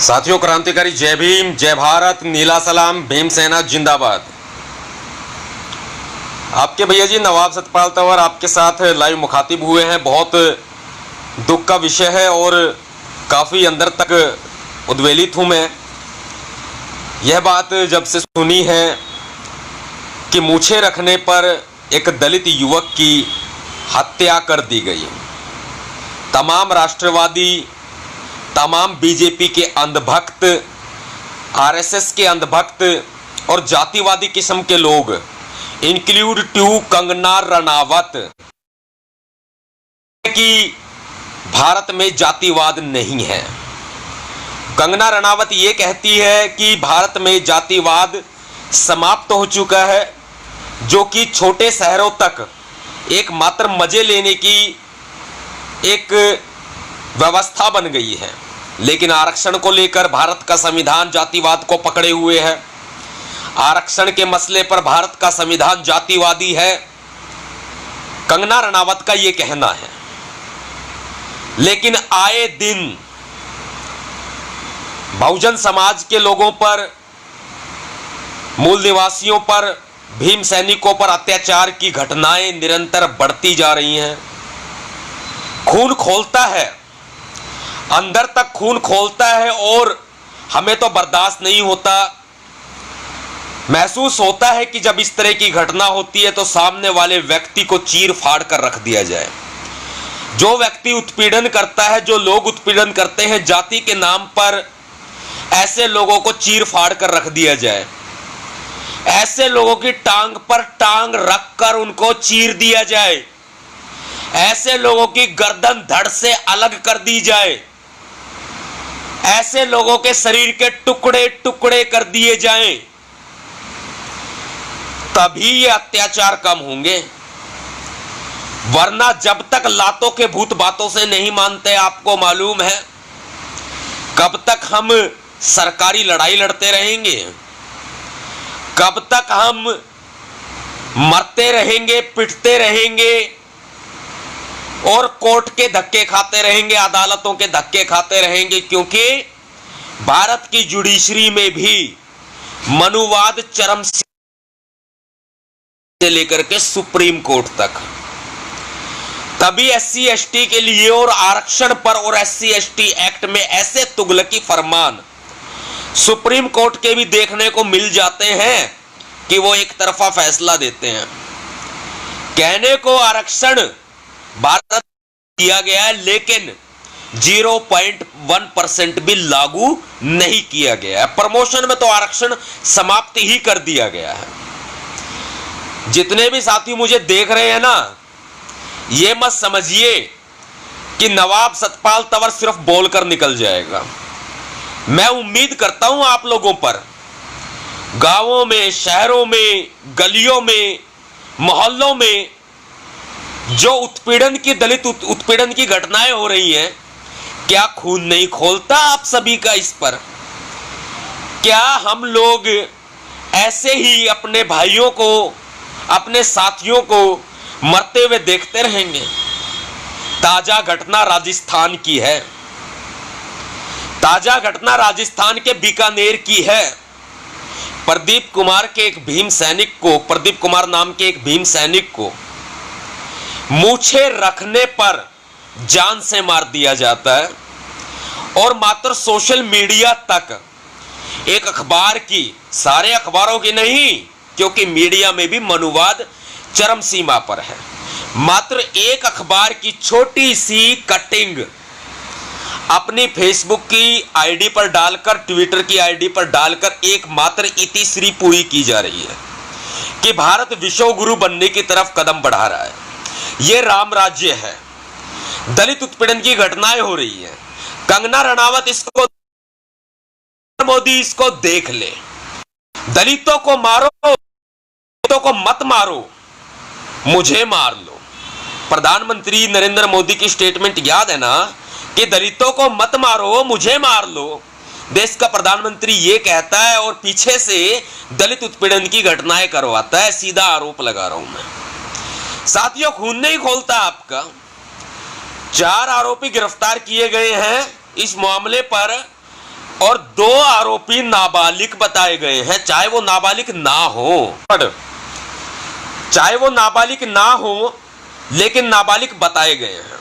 साथियों, क्रांतिकारी जय भीम, जय भारत, नीला सलाम, भीमसेना जिंदाबाद। आपके भैया जी नवाब सतपाल तंवर आपके साथ लाइव मुखातिब हुए हैं। बहुत दुख का विषय है और काफ़ी अंदर तक उद्वेलित हूँ मैं। यह बात जब से सुनी है कि मूछें रखने पर एक दलित युवक की हत्या कर दी गई। तमाम राष्ट्रवादी, तमाम बीजेपी के अंधभक्त, आरएसएस के अंधभक्त और जातिवादी किस्म के लोग, इंक्लूड टू कंगना रनावत, कि भारत में जातिवाद नहीं है। कंगना रनावत ये कहती है कि भारत में जातिवाद समाप्त हो चुका है, जो कि छोटे शहरों तक एकमात्र मजे लेने की एक व्यवस्था बन गई है। लेकिन आरक्षण को लेकर भारत का संविधान जातिवाद को पकड़े हुए है। आरक्षण के मसले पर भारत का संविधान जातिवादी है, कंगना रनावत का यह कहना है। लेकिन आए दिन बहुजन समाज के लोगों पर, मूल निवासियों पर, भीम सैनिकों पर अत्याचार की घटनाएं निरंतर बढ़ती जा रही हैं। खून खोलता है, अंदर तक खून खोलता है और हमें तो बर्दाश्त नहीं होता। महसूस होता है कि जब इस तरह की घटना होती है तो सामने वाले व्यक्ति को चीर फाड़ कर रख दिया जाए। जो व्यक्ति उत्पीड़न करता है, जो लोग उत्पीड़न करते हैं जाति के नाम पर, ऐसे लोगों को चीर फाड़ कर रख दिया जाए। ऐसे लोगों की टांग पर टांग रखकर उनको चीर दिया जाए। ऐसे लोगों की गर्दन धड़ से अलग कर दी जाए। ऐसे लोगों के शरीर के टुकड़े टुकड़े कर दिए जाएं, तभी ये अत्याचार कम होंगे। वरना जब तक लातों के भूत बातों से नहीं मानते, आपको मालूम है कब तक हम सरकारी लड़ाई लड़ते रहेंगे, कब तक हम मरते रहेंगे, पिटते रहेंगे और कोर्ट के धक्के खाते रहेंगे, अदालतों के धक्के खाते रहेंगे। क्योंकि भारत की जुडिशरी में भी मनुवाद चरम से लेकर के सुप्रीम कोर्ट तक, तभी एससी एसटी के लिए और आरक्षण पर और एससी एसटी एक्ट में ऐसे तुगलकी फरमान सुप्रीम कोर्ट के भी देखने को मिल जाते हैं कि वो एक तरफा फैसला देते हैं। कहने को आरक्षण भारत दिया गया है, लेकिन 0.1% भी लागू नहीं किया गया है। प्रमोशन में तो आरक्षण समाप्त ही कर दिया गया है। जितने भी साथी मुझे देख रहे हैं ना, ये मत समझिए कि नवाब सतपाल तंवर सिर्फ बोलकर निकल जाएगा। मैं उम्मीद करता हूं आप लोगों पर, गांवों में, शहरों में, गलियों में, मोहल्लों में जो उत्पीड़न की, दलित उत्पीड़न की घटनाएं हो रही हैं, क्या खून नहीं खोलता आप सभी का इस पर? क्या हम लोग ऐसे ही अपने भाइयों को, अपने साथियों को मरते हुए देखते रहेंगे? ताजा घटना राजस्थान की है। ताजा घटना राजस्थान के बीकानेर की है। प्रदीप कुमार के एक भीम सैनिक को, प्रदीप कुमार नाम के एक भीम सैनिक को मूछें रखने पर जान से मार दिया जाता है। और मात्र सोशल मीडिया तक एक अखबार की, सारे अखबारों की नहीं, क्योंकि मीडिया में भी मनुवाद चरम सीमा पर है, मात्र एक अखबार की छोटी सी कटिंग अपनी फेसबुक की आईडी पर डालकर, ट्विटर की आईडी पर डालकर एकमात्र इतिश्री पूरी की जा रही है कि भारत विश्व गुरु बनने की तरफ कदम बढ़ा रहा है। यह राम राज्य है। दलित उत्पीड़न की घटनाएं हो रही हैं। कंगना रनावत इसको, मोदी इसको देख ले। दलितों को मारो, दलितों को मत मारो, मुझे मार लो। प्रधानमंत्री नरेंद्र मोदी की स्टेटमेंट याद है ना कि दलितों को मत मारो, मुझे मार लो। देश का प्रधानमंत्री ये कहता है और पीछे से दलित उत्पीड़न की घटनाएं करवाता है। सीधा आरोप लगा रहा हूं मैं। साथियों, खून नहीं खोलता आपका। 4 आरोपी गिरफ्तार किए गए हैं इस मामले पर। और 2 आरोपी नाबालिग बताए गए हैं, चाहे वो नाबालिग ना हो, चाहे वो नाबालिग ना हो, लेकिन नाबालिग बताए गए हैं।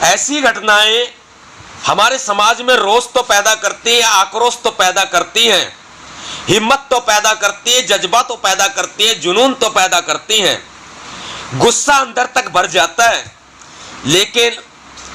ऐसी घटनाएं हमारे समाज में रोष तो पैदा करती है, आक्रोश तो पैदा करती है, हिम्मत तो पैदा करती है, जज्बा तो पैदा करती है, जुनून तो पैदा करती है, गुस्सा अंदर तक भर जाता है। लेकिन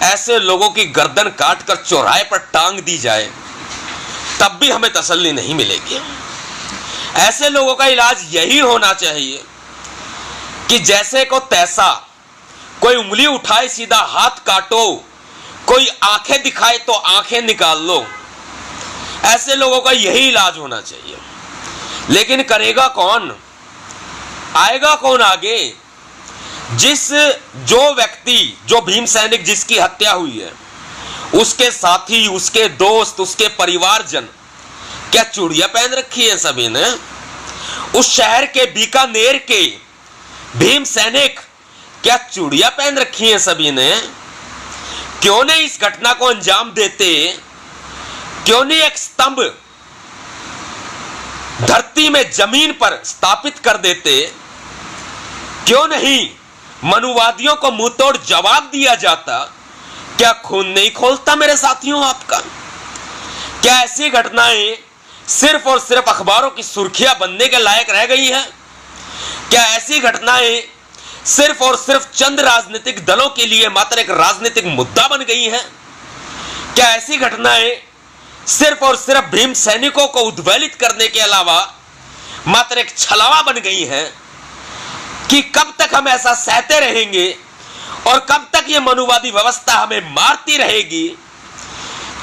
ऐसे लोगों की गर्दन काटकर चौराहे पर टांग दी जाए तब भी हमें तसल्ली नहीं मिलेगी। ऐसे लोगों का इलाज यही होना चाहिए कि जैसे को तैसा, कोई उंगली उठाए सीधा हाथ काटो, कोई आंखें दिखाए तो आंखें निकाल लो। ऐसे लोगों का यही इलाज होना चाहिए। लेकिन करेगा कौन, आएगा कौन आगे? जो व्यक्ति, जो भीम सैनिक जिसकी हत्या हुई है, उसके साथी, उसके दोस्त, उसके परिवारजन, क्या चूड़ियां पहन रखी है सभी ने? उस शहर के बीकानेर के भीम सैनिक क्या चूड़ियां पहन रखी हैं सभी ने? क्यों नहीं इस घटना को अंजाम देते? क्यों नहीं एक स्तंभ धरती में, जमीन पर स्थापित कर देते? क्यों नहीं मनुवादियों को मुंहतोड़ जवाब दिया जाता? क्या खून नहीं खोलता मेरे साथियों आपका? क्या ऐसी घटनाएं सिर्फ और सिर्फ अखबारों की सुर्खियां बनने के लायक रह गई हैं? क्या ऐसी घटनाएं सिर्फ और सिर्फ चंद राजनीतिक दलों के लिए मात्र एक राजनीतिक मुद्दा बन गई हैं? क्या ऐसी घटनाएं सिर्फ और सिर्फ भीम सैनिकों को उद्वेलित करने के अलावा मात्र एक छलावा बन गई हैं? कि कब तक हम ऐसा सहते रहेंगे और कब तक ये मनुवादी व्यवस्था हमें मारती रहेगी?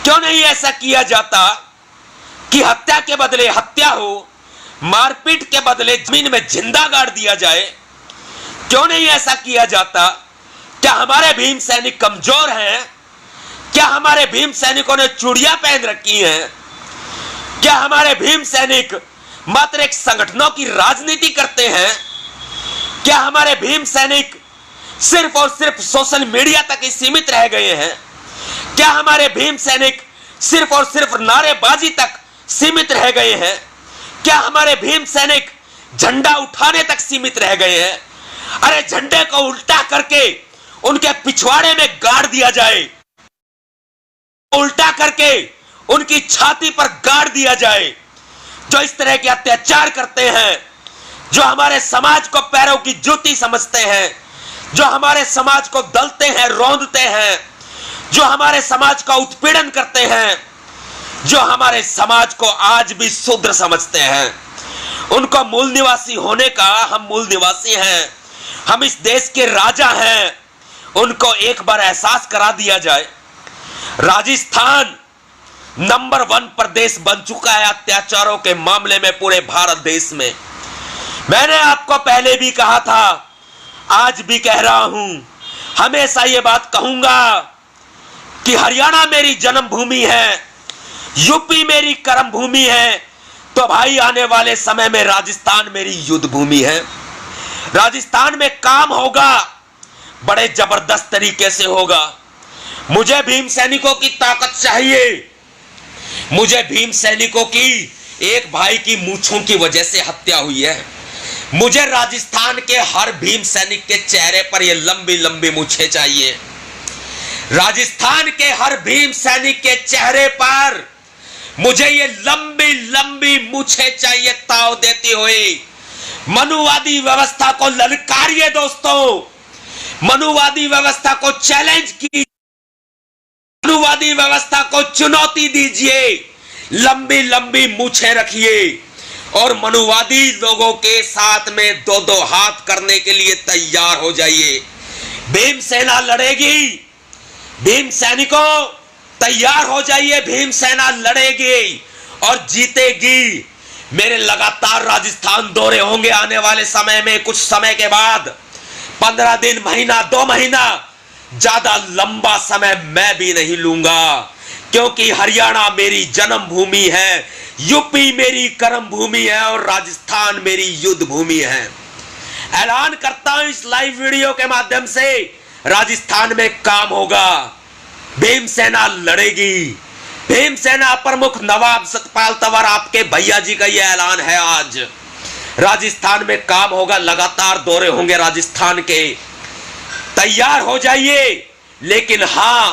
क्यों नहीं ऐसा किया जाता कि हत्या के बदले हत्या हो, मारपीट के बदले जमीन में जिंदा गाड़ दिया जाए? क्यों नहीं ऐसा किया जाता? क्या हमारे भीम सैनिक कमजोर हैं? क्या हमारे भीम सैनिकों ने चूड़ियां पहन रखी हैं? क्या हमारे भीम सैनिक मात्र एक संगठनों की राजनीति करते हैं? क्या हमारे भीम सैनिक सिर्फ और सिर्फ सोशल मीडिया तक ही सीमित रह गए हैं? क्या हमारे भीम सैनिक सिर्फ और सिर्फ नारेबाजी तक सीमित रह गए हैं? क्या हमारे भीम सैनिक झंडा उठाने तक सीमित रह गए हैं? अरे झंडे को उल्टा करके उनके पिछवाड़े में गाड़ दिया जाए, उल्टा करके उनकी छाती पर गाड़ दिया जाए। जो इस तरह के अत्याचार करते हैं, जो हमारे समाज को पैरों की जूती समझते हैं, जो हमारे समाज को दलते हैं, रौंदते हैं, जो हमारे समाज का उत्पीड़न करते हैं, जो हमारे समाज को आज भी शूद्र समझते हैं, उनको मूल निवासी होने का, हम मूल निवासी हैं, हम इस देश के राजा हैं, उनको एक बार एहसास करा दिया जाए। राजस्थान नंबर 1 प्रदेश बन चुका है अत्याचारों के मामले में पूरे भारत देश में। मैंने आपको पहले भी कहा था, आज भी कह रहा हूं, हमेशा ये बात कहूंगा कि हरियाणा मेरी जन्मभूमि है, यूपी मेरी कर्म भूमि है, तो भाई आने वाले समय में राजस्थान मेरी युद्ध भूमि है। राजस्थान में काम होगा, बड़े जबरदस्त तरीके से होगा। मुझे भीम सैनिकों की ताकत चाहिए। मुझे भीम सैनिकों की, एक भाई की मूंछों की वजह से हत्या हुई है, मुझे राजस्थान के हर भीम सैनिक के चेहरे पर ये लंबी लंबी मूंछें चाहिए। राजस्थान के हर भीम सैनिक के चेहरे पर मुझे ये लंबी लंबी मूंछें चाहिए, ताव देती हुई। मनुवादी व्यवस्था को ललकारिए दोस्तों, मनुवादी व्यवस्था को चैलेंज कीजिए, मनुवादी व्यवस्था को चुनौती दीजिए, लंबी लंबी मूंछें रखिए और मनुवादी लोगों के साथ में 2-2 हाथ करने के लिए तैयार हो जाइए। भीम सेना लड़ेगी, भीम सैनिकों तैयार हो जाइए, भीम सेना लड़ेगी और जीतेगी। मेरे लगातार राजस्थान दौरे होंगे आने वाले समय में, कुछ समय के बाद, 15 दिन, महीना, 2 महीना, ज्यादा लंबा समय मैं भी नहीं लूंगा, क्योंकि हरियाणा मेरी जन्मभूमि है, यूपी मेरी कर्म भूमि है और राजस्थान मेरी युद्ध भूमि है। ऐलान करता हूं इस लाइव वीडियो के माध्यम से, राजस्थान में काम होगा, भीम सेना लड़ेगी, भीमसेना प्रमुख नवाब सतपाल तंवर आपके भैया जी का यह ऐलान है। आज राजस्थान में काम होगा, लगातार दौरे होंगे राजस्थान के, तैयार हो जाइए। लेकिन हां,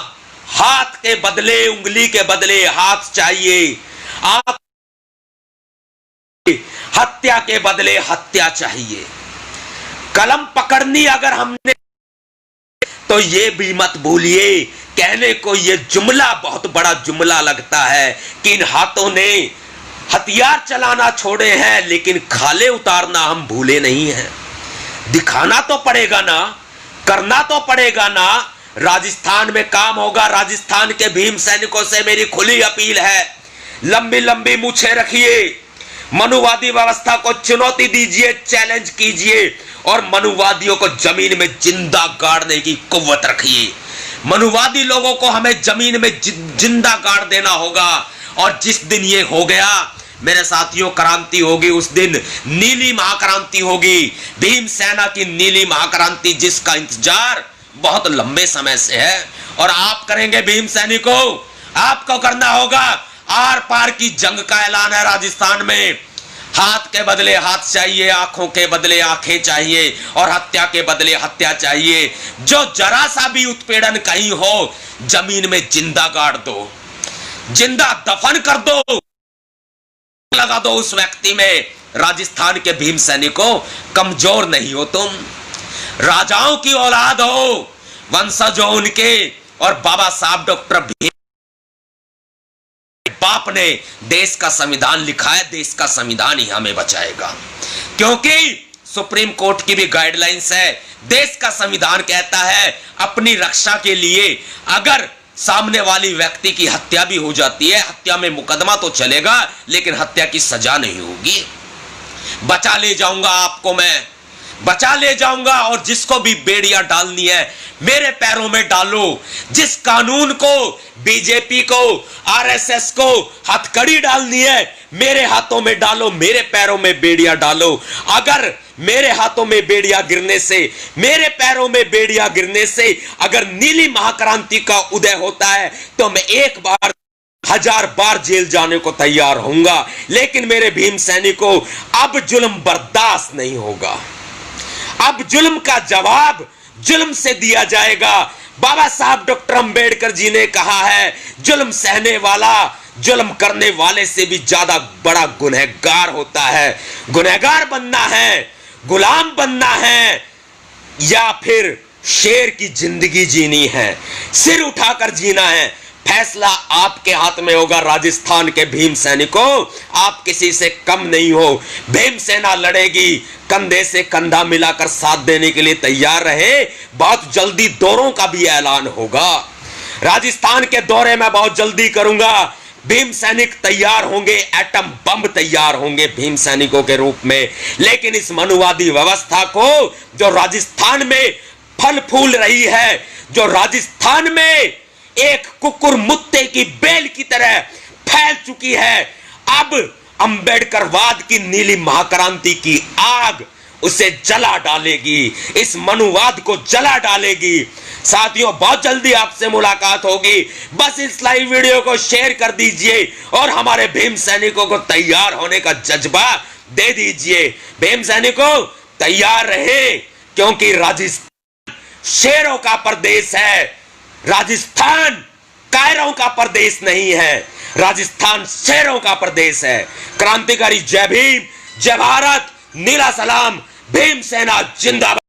हाथ के बदले उंगली के बदले हाथ चाहिए, आप हत्या के बदले हत्या चाहिए। कलम पकड़नी अगर हमने तो ये भी मत भूलिए, कहने को ये जुमला बहुत बड़ा जुमला लगता है कि इन हाथों ने हथियार चलाना छोड़े हैं, लेकिन खाले उतारना हम भूले नहीं हैं। दिखाना तो पड़ेगा ना, करना तो पड़ेगा ना। राजस्थान में काम होगा। राजस्थान के भीम सैनिकों से मेरी खुली अपील है, लंबी लंबी मूछें रखिए, मनुवादी व्यवस्था को चुनौती दीजिए, चैलेंज कीजिए और मनुवादियों को जमीन में जिंदा गाड़ने की कुव्वत रखिए। मनुवादी लोगों को हमें जमीन में जिंदा गाड़ देना होगा। और जिस दिन ये हो गया मेरे साथियों, क्रांति होगी, उस दिन नीली महाक्रांति होगी, भीम सेना की नीली महाक्रांति, जिसका इंतजार बहुत लंबे समय से है। और आप करेंगे भीम सैनिकों, आपको करना होगा। आर पार की जंग का ऐलान है राजस्थान में। हाथ के बदले हाथ चाहिए, आंखों के बदले आंखें चाहिए और हत्या के बदले हत्या चाहिए। जो जरा सा भी उत्पीड़न कहीं हो, जमीन में जिंदा गाड़ दो, जिंदा दफन कर दो, लगा दो उस व्यक्ति में। राजस्थान के भीम सैनिकों, कमजोर नहीं हो तुम, राजाओं की औलाद हो, वंशज हो उनके। और बाबा साहब डॉक्टर भीम बाप ने देश का संविधान लिखा है, देश का संविधान ही हमें बचाएगा, क्योंकि सुप्रीम कोर्ट की भी गाइडलाइंस है। देश का संविधान कहता है अपनी रक्षा के लिए अगर सामने वाली व्यक्ति की हत्या भी हो जाती है, हत्या में मुकदमा तो चलेगा, लेकिन हत्या की सजा नहीं होगी। बचा ले जाऊंगा आपको मैं, बचा ले जाऊंगा। और जिसको भी बेड़ियां डालनी है मेरे पैरों में डालो। जिस कानून को, बीजेपी को, आरएसएस को हथकड़ी डालनी है मेरे हाथों में डालो, मेरे पैरों में बेड़ियां डालो। अगर मेरे हाथों में बेड़ियां गिरने से, मेरे पैरों में बेड़ियां गिरने से अगर नीली महाक्रांति का उदय होता है तो मैं एक बार 1000 बार जेल जाने को तैयार होऊंगा। लेकिन मेरे भीम सैनिकों, अब जुल्म बर्दाश्त नहीं होगा। अब जुल्म का जवाब जुल्म से दिया जाएगा। बाबा साहब डॉक्टर अंबेडकर जी ने कहा है, जुल्म सहने वाला जुल्म करने वाले से भी ज्यादा बड़ा गुनहगार होता है। गुनहगार बनना है, गुलाम बनना है, या फिर शेर की जिंदगी जीनी है, सिर उठाकर जीना है। फैसला आपके हाथ में होगा। राजस्थान के भीम सैनिकों, आप किसी से कम नहीं हो। भीम सेना लड़ेगी, कंधे से कंधा मिलाकर साथ देने के लिए तैयार रहे। बहुत जल्दी दौरों का भी ऐलान होगा। राजस्थान के दौरे में बहुत जल्दी करूंगा। भीम सैनिक तैयार होंगे, एटम बम तैयार होंगे भीम सैनिकों के रूप में। लेकिन इस मनुवादी व्यवस्था को जो राजस्थान में फल फूल रही है, जो राजस्थान में एक कुकुर मुत्ते की बेल की तरह फैल चुकी है, अब अंबेडकरवाद की नीली महाक्रांति की आग उसे जला डालेगी, इस मनुवाद को जला डालेगी। साथियों, बहुत जल्दी आपसे मुलाकात होगी। बस इस लाइव वीडियो को शेयर कर दीजिए और हमारे भीम सैनिकों को तैयार होने का जज्बा दे दीजिए। भीम सैनिकों, तैयार रहे, क्योंकि राजस्थान शेरों का प्रदेश है। राजस्थान कायरों का प्रदेश नहीं है, राजस्थान शेरों का प्रदेश है। क्रांतिकारी जय भीम, जय भारत, नीला सलाम, भीम सेना जिंदाबाद।